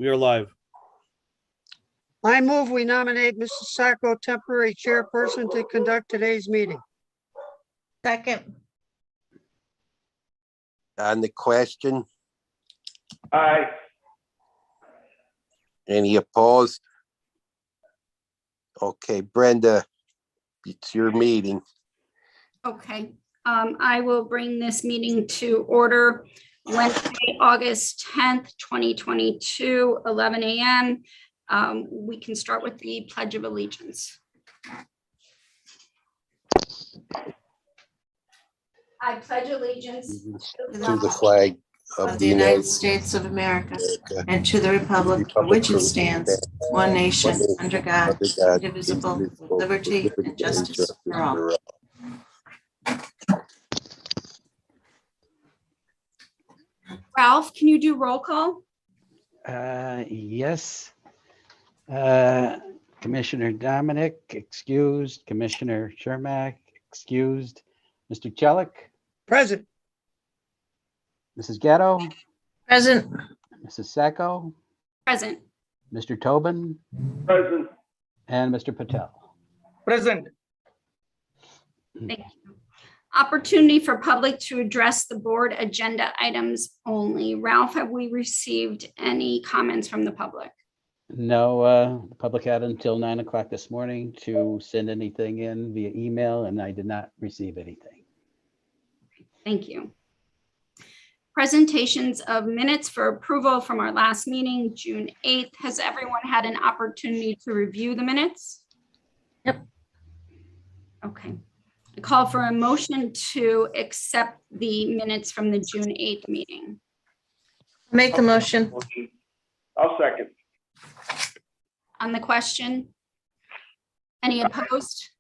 We are live. I move we nominate Mrs. Sacco temporary chairperson to conduct today's meeting. Second. On the question, Aye. any opposed? Okay, Brenda, it's your meeting. Okay, I will bring this meeting to order Wednesday, August 10th, 2022, 11 a.m. We can start with the Pledge of Allegiance. I pledge allegiance To the flag Of the United States of America and to the republic for which it stands, one nation, under God, indivisible, with liberty and justice for all. Ralph, can you do roll call? Yes. Commissioner Dominic, excused. Commissioner Shermack, excused. Mr. Chelik, Present. Mrs. Gatto, Present. Mrs. Sacco, Present. Mr. Tobin, Present. and Mr. Patel. Present. Thank you. Opportunity for public to address the board agenda items only. Ralph, have we received any comments from the public? No, the public had until 9 o'clock this morning to send anything in via email, and I did not receive anything. Thank you. Presentations of minutes for approval from our last meeting, June 8th. Has everyone had an opportunity to review the minutes? Yep. Okay. I call for a motion to accept the minutes from the June 8th meeting. Make the motion. I'll second. On the question? Any opposed?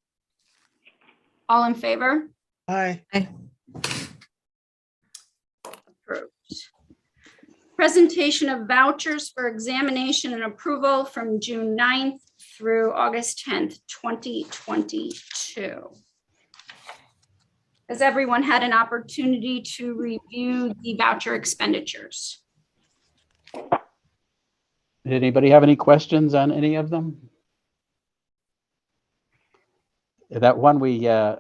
All in favor? Aye. Approved. Presentation of vouchers for examination and approval from June 9th through August 10th, 2022. Has everyone had an opportunity to review the voucher expenditures? Did anybody have any questions on any of them? That one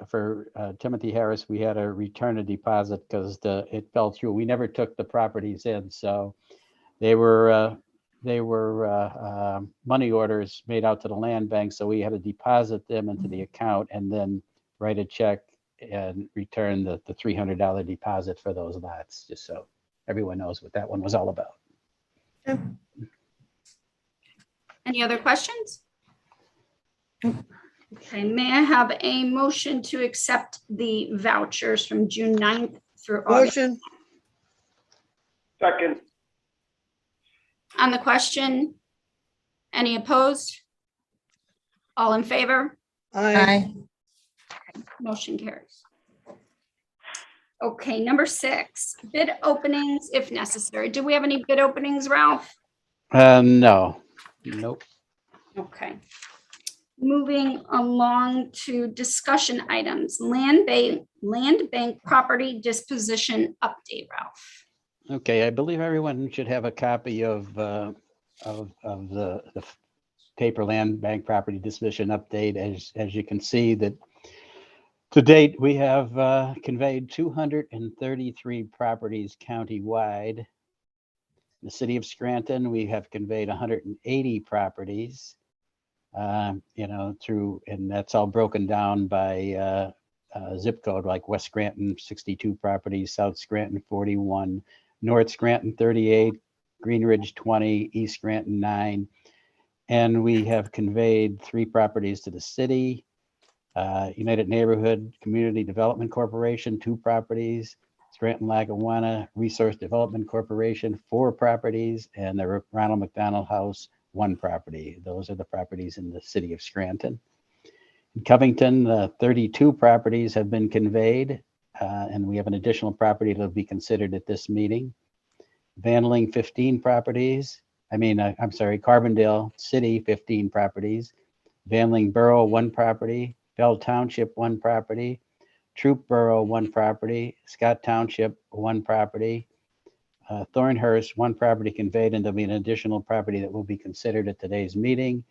for Timothy Harris, we had to return a deposit because it fell through. We never took the properties in, so they were money orders made out to the land bank, so we had to deposit them into the account and then write a check and return the $300 deposit for those lots, just so everyone knows what that one was all about. Any other questions? Okay, may I have a motion to accept the vouchers from June 9th through August? Motion. Second. On the question, any opposed? All in favor? Aye. Motion carries. Okay, number 6, bid openings if necessary. Do we have any bid openings, Ralph? No, nope. Okay. Moving along to discussion items, land bank property disposition update, Ralph. Okay, I believe everyone should have a copy of the paper land bank property disposition update. As you can see, that to date we have conveyed 233 properties countywide. In the city of Scranton, we have conveyed 180 properties. And that's all broken down by zip code, like West Scranton, 62 properties, South Scranton, 41, North Scranton, 38, Green Ridge, 20, East Scranton, 9. And we have conveyed 3 properties to the city, United Neighborhood Community Development Corporation, 2 properties, Scranton Lackawanna Resource Development Corporation, 4 properties, and the Ronald McDonald House, 1 property. Those are the properties in the city of Scranton. In Covington, 32 properties have been conveyed, and we have an additional property that will be considered at this meeting. Vandeling, 15 properties. Carbondale City, 15 properties. Vandeling Borough, 1 property. Bell Township, 1 property. Troop Borough, 1 property. Scott Township, 1 property. Thornhurst, one property conveyed, and there'll be an additional property that will be considered at today's meeting.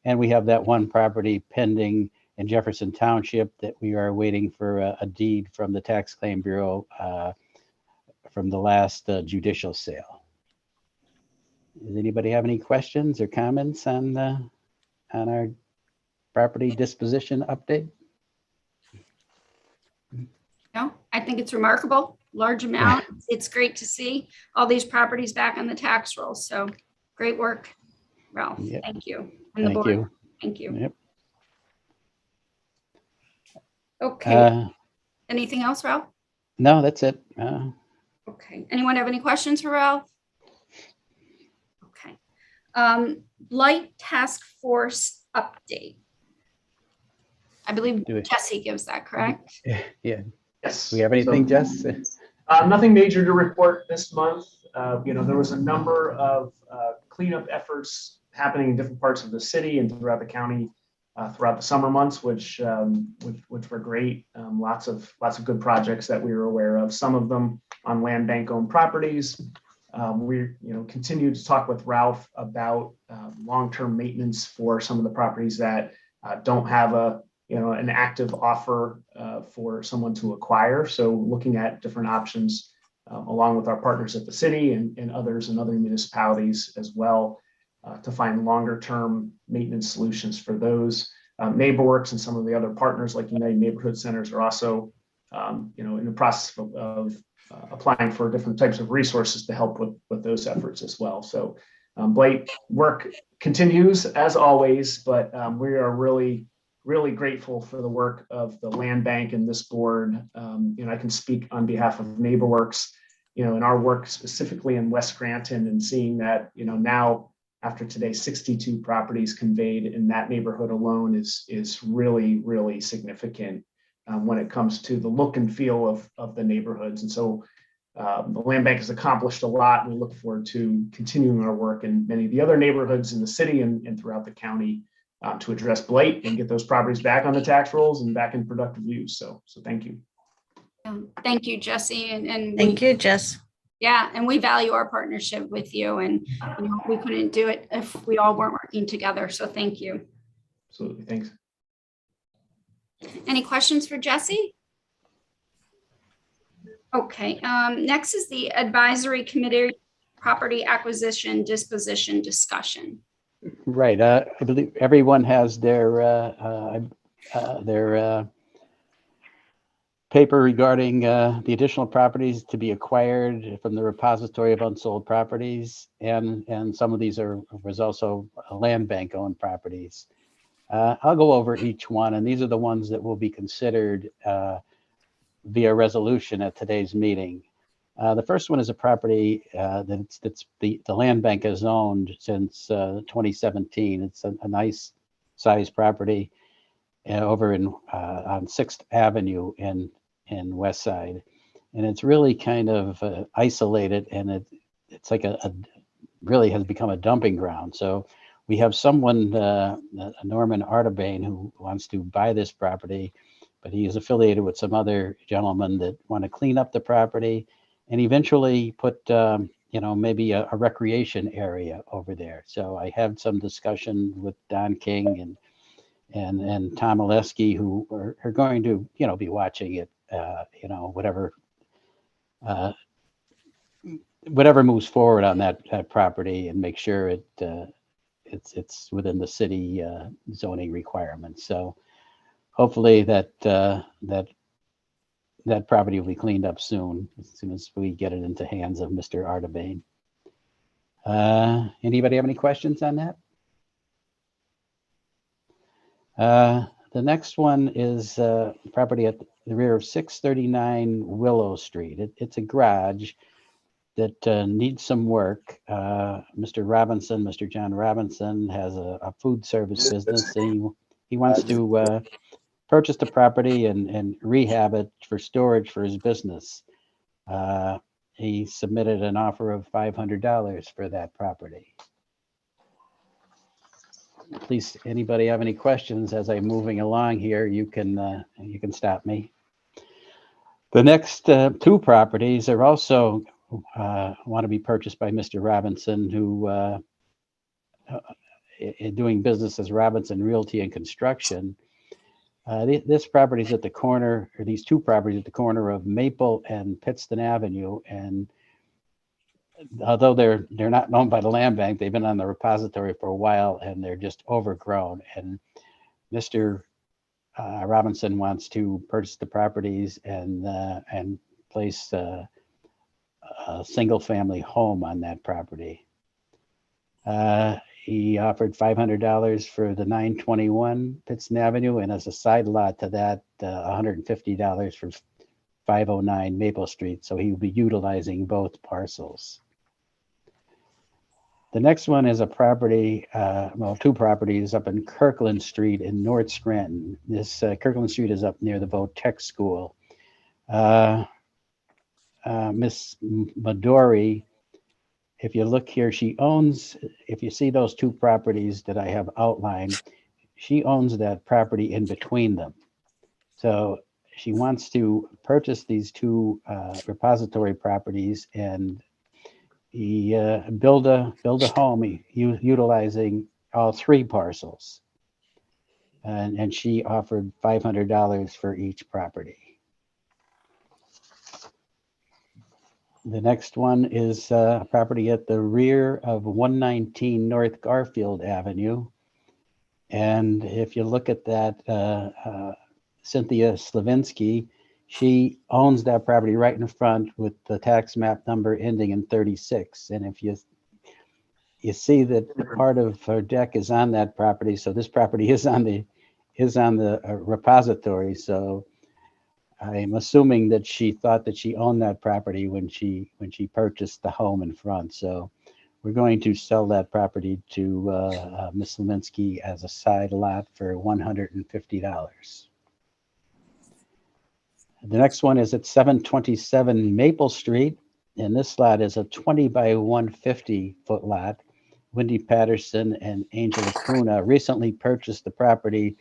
And we have that one property pending in Jefferson Township that we are waiting for a deed from the Tax Claim Bureau from the last judicial sale. Does anybody have any questions or comments on our property disposition update? No, I think it's remarkable, large amount. It's great to see all these properties back on the tax roll. So great work, Ralph. Yep. Thank you. And the Thank board. you. Thank you. Yep. Okay. Anything else, Ralph? No, that's it. Okay. Anyone have any questions for Ralph? Okay. Light Task Force update. I believe Do we- Jesse gives that, correct? Yeah. Yes. Do we have anything, Jess? Nothing major to report this month. There was a number of cleanup efforts happening in different parts of the city and throughout the county throughout the summer months, which were great. Lots of good projects that we were aware of. Some of them on land bank owned properties. We continue to talk with Ralph about long-term maintenance for some of the properties that don't have an active offer for someone to acquire. So looking at different options along with our partners at the city and others and other municipalities as well to find longer term maintenance solutions for those. NeighborWorks and some of the other partners like United Neighborhood Centers are also in the process of applying for different types of resources to help with those efforts as well. So Blake, work continues as always, but we are really grateful for the work of the land bank and this board. I can speak on behalf of NeighborWorks, in our work specifically in West Scranton and seeing that, now after today, 62 properties conveyed in that neighborhood alone is really significant when it comes to the look and feel of the neighborhoods. And so the land bank has accomplished a lot, and we look forward to continuing our work in many of the other neighborhoods in the city and throughout the county to address blight and get those properties back on the tax rolls and back in productive use. So thank you. Thank you, Jesse. And Thank you, Jess. Yeah, and we value our partnership with you, and we couldn't do it if we all weren't working together. So thank you. Absolutely. Thanks. Any questions for Jesse? Okay, next is the advisory committee property acquisition disposition discussion. Right. I believe everyone has their paper regarding the additional properties to be acquired from the repository of unsold properties, and some of these was also land bank owned properties. I'll go over each one, and these are the ones that will be considered via resolution at today's meeting. The first one is a property that's the land bank has owned since 2017. It's a nice sized property over on 6th Avenue in West Side, and it's really kind of isolated, and it's like a really has become a dumping ground. So we have someone, Norman Artabane, who wants to buy this property, but he is affiliated with some other gentlemen that want to clean up the property and eventually put maybe a recreation area over there. So I had some discussion with Don King and Tom Oleski, who are going to be watching it, whatever moves forward on that property, and make sure it's within the city zoning requirements. So hopefully that property will be cleaned up soon as we get it into hands of Mr. Artabane. Anybody have any questions on that? The next one is property at the rear of 639 Willow Street. It's a garage that needs some work. Mr. John Robinson has a food service business, and he wants to purchase the property and rehab it for storage for his business. He submitted an offer of $500 for that property. Please, anybody have any questions as I'm moving along here, you can stop me. The next two properties are also want to be purchased by Mr. Robinson, who doing business as Robinson Realty and Construction. This property is at the corner, or these two properties at the corner of Maple and Pittston Avenue. And although they're not owned by the land bank, they've been on the repository for a while and they're just overgrown. And Mr. Robinson wants to purchase the properties and place a single family home on that property. He offered $500 for the 921 Pittston Avenue, and as a side lot to that, $150 for 509 Maple Street. So he will be utilizing both parcels. The next one is a property, two properties up in Kirkland Street in North Scranton. This Kirkland Street is up near the Votech School. Miss Midori, if you look here, she owns, if you see those two properties that I have outlined, she owns that property in between them. So she wants to purchase these two repository properties and build a home utilizing all three parcels. And she offered $500 for each property. The next one is a property at the rear of 119 North Garfield Avenue. And if you look at that, Cynthia Slavinsky, she owns that property right in front with the tax map number ending in 36. And if you see that part of her deck is on that property, so this property is on the repository. So I'm assuming that she thought that she owned that property when she purchased the home in front. So we're going to sell that property to Ms. Leminski as a side lot for $150. The next one is at 727 Maple Street, and this lot is a 20 by 150 foot lot. Wendy Patterson and Angel Acuna recently purchased the property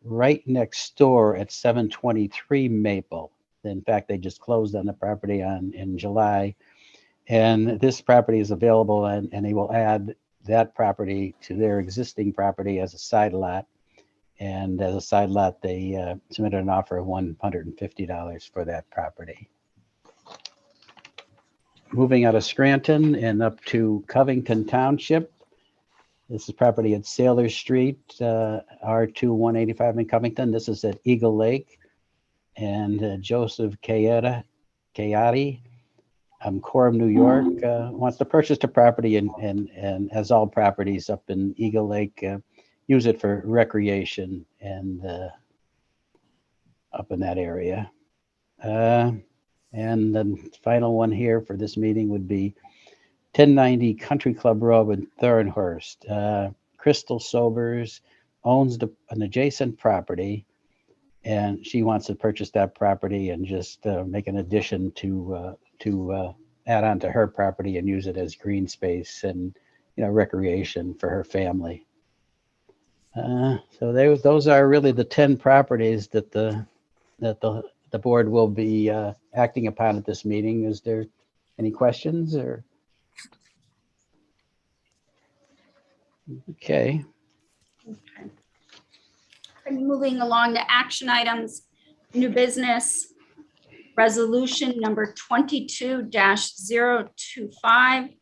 right next door at 723 Maple. In fact, they just closed on the property in July. And this property is available, and they will add that property to their existing property as a side lot. And as a side lot, they submitted an offer of $150 for that property. Moving out of Scranton and up to Covington Township. This is property at Sailor Street, R2 185 in Covington. This is at Eagle Lake. And Joseph Kayati, Coram, New York, wants to purchase the property and as all properties up in Eagle Lake, use it for recreation and up in that area. And the final one here for this meeting would be 1090 Country Club Road in Thornhurst. Crystal Sobers owns an adjacent property, and she wants to purchase that property and just make an addition to add on to her property and use it as green space and recreation for her family. So those are really the 10 properties that the board will be acting upon at this meeting. Is there any questions or? Okay. And moving along to action items, new business, resolution number 22-025,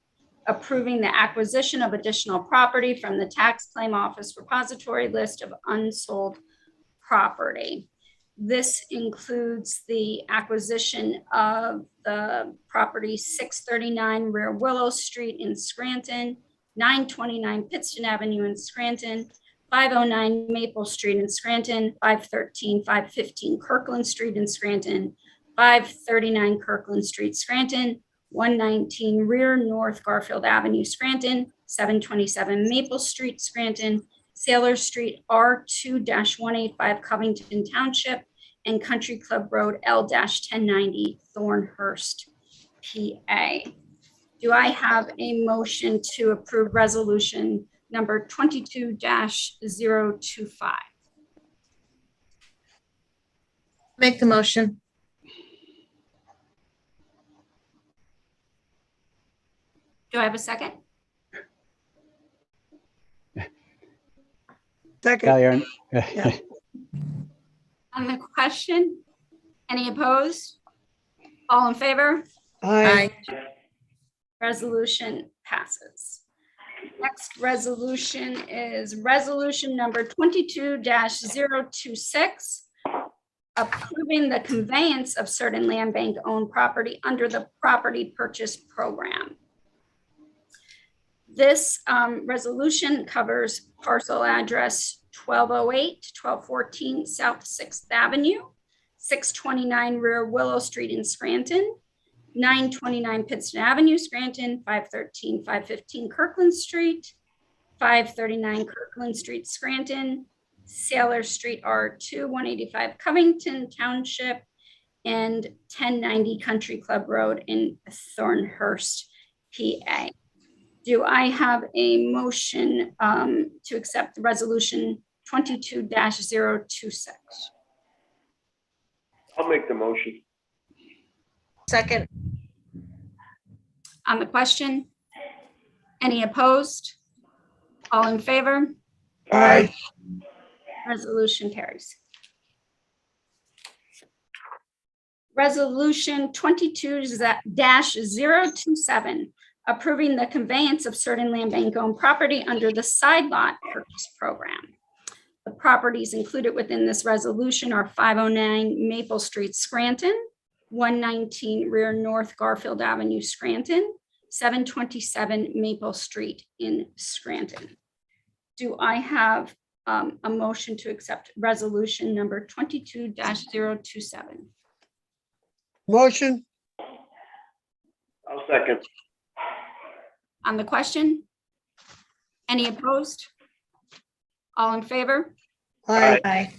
approving the acquisition of additional property from the tax claim office repository list of unsold property. This includes the acquisition of the property 639 Rear Willow Street in Scranton, 929 Pittston Avenue in Scranton, 509 Maple Street in Scranton, 513, 515 Kirkland Street in Scranton, 539 Kirkland Street, Scranton, 119 Rear North Garfield Avenue, Scranton, 727 Maple Street, Scranton, Sailor Street, R2-185 Covington Township, and Country Club Road, L-1090 Thornhurst, PA. Do I have a motion to approve resolution number 22-025? Make the motion. Do I have a second? Second, Callier, Yeah. On the question, any opposed? All in favor? aye, Resolution passes. Next resolution is resolution number 22-026, approving the conveyance of certain land bank owned property under the property purchase program. This resolution covers parcel address 1208 to 1214 South 6th Avenue, 629 Rear Willow Street in Scranton, 929 Pittston Avenue, Scranton, 513, 515 Kirkland Street, 539 Kirkland Street, Scranton, Sailor Street R2, 185 Covington Township, and 1090 Country Club Road in Thornhurst, PA. Do I have a motion to accept the resolution 22-026? I'll make the motion. Second. On the question? Any opposed? All in favor? aye, Resolution carries. Resolution 22-027, approving the conveyance of certain land bank owned property under the side lot purchase program. The properties included within this resolution are 509 Maple Street, Scranton, 119 Rear North Garfield Avenue, Scranton, 727 Maple Street in Scranton. Do I have a motion to accept resolution number 22-027? motion, I'll second. On the question? Any opposed? All in favor? aye, Aye.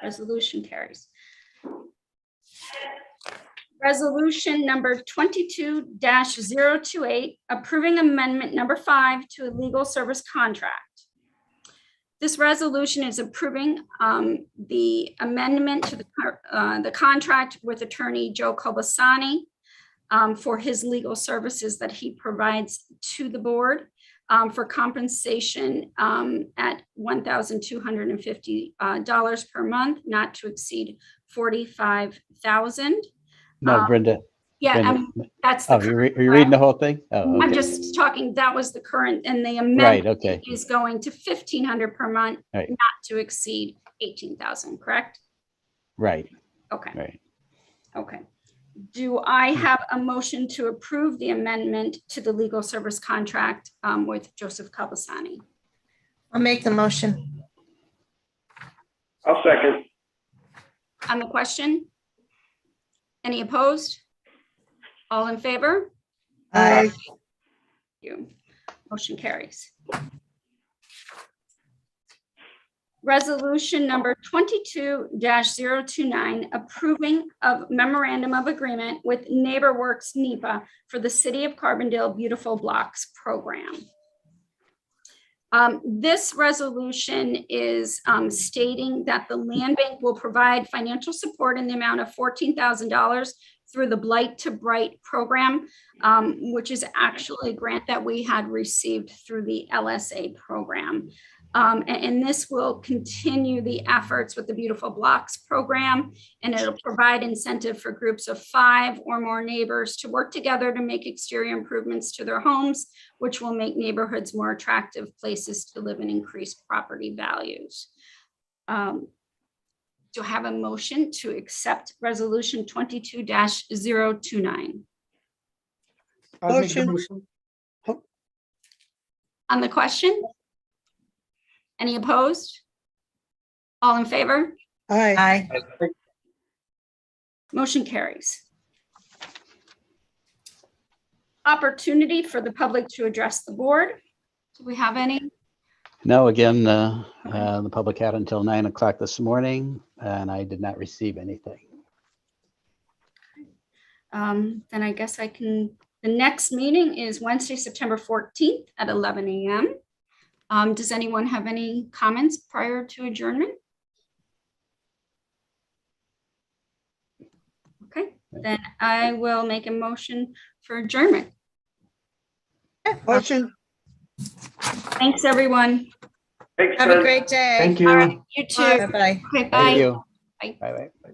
Resolution carries. Resolution number 22-028, approving amendment number 5 to a legal service contract. This resolution is approving the amendment to the contract with attorney Joe Kobasani for his legal services that he provides to the board for compensation at $1,250 per month, not to exceed $45,000. no, Brenda. Yeah, Brenda. that's the Oh, current. are you reading the whole thing? Oh, I'm okay. just talking, that was the current, and the Right, amendment okay, is going to $1,500 per month, Right. not to exceed 18,000, correct? right, Okay, right. okay. Do I have a motion to approve the amendment to the legal service contract with Joseph Kabasani? I'll make the motion. I'll second. On the question? Any opposed? All in favor? aye, Thank you. Motion carries. Resolution number 22-029, approving of memorandum of agreement with NeighborWorks NEPA for the City of Carbondale Beautiful Blocks program. This resolution is stating that the land bank will provide financial support in the amount of $14,000 through the Blight to Bright program, which is actually a grant that we had received through the LSA program. And this will continue the efforts with the Beautiful Blocks program, and it'll provide incentive for groups of 5 or more neighbors to work together to make exterior improvements to their homes, which will make neighborhoods more attractive places to live and increase property values. Do I have a motion to accept resolution 22-029? I'll make the Motion. motion. On the question? Any opposed? All in favor? aye, Aye. Motion carries. Opportunity for the public to address the board. Do we have any? No, again, the public had until 9 o'clock this morning, and I did not receive anything. Then I guess I can, the next meeting is Wednesday, September 14th at 11 a.m. Does anyone have any comments prior to adjournment? Okay, then I will make a motion for adjournment. Motion, Thanks, everyone. Thanks, Have a Kurt. great day. Thank All you. right, you too. Bye-bye. Okay, Thank bye. you. Bye. Bye-bye.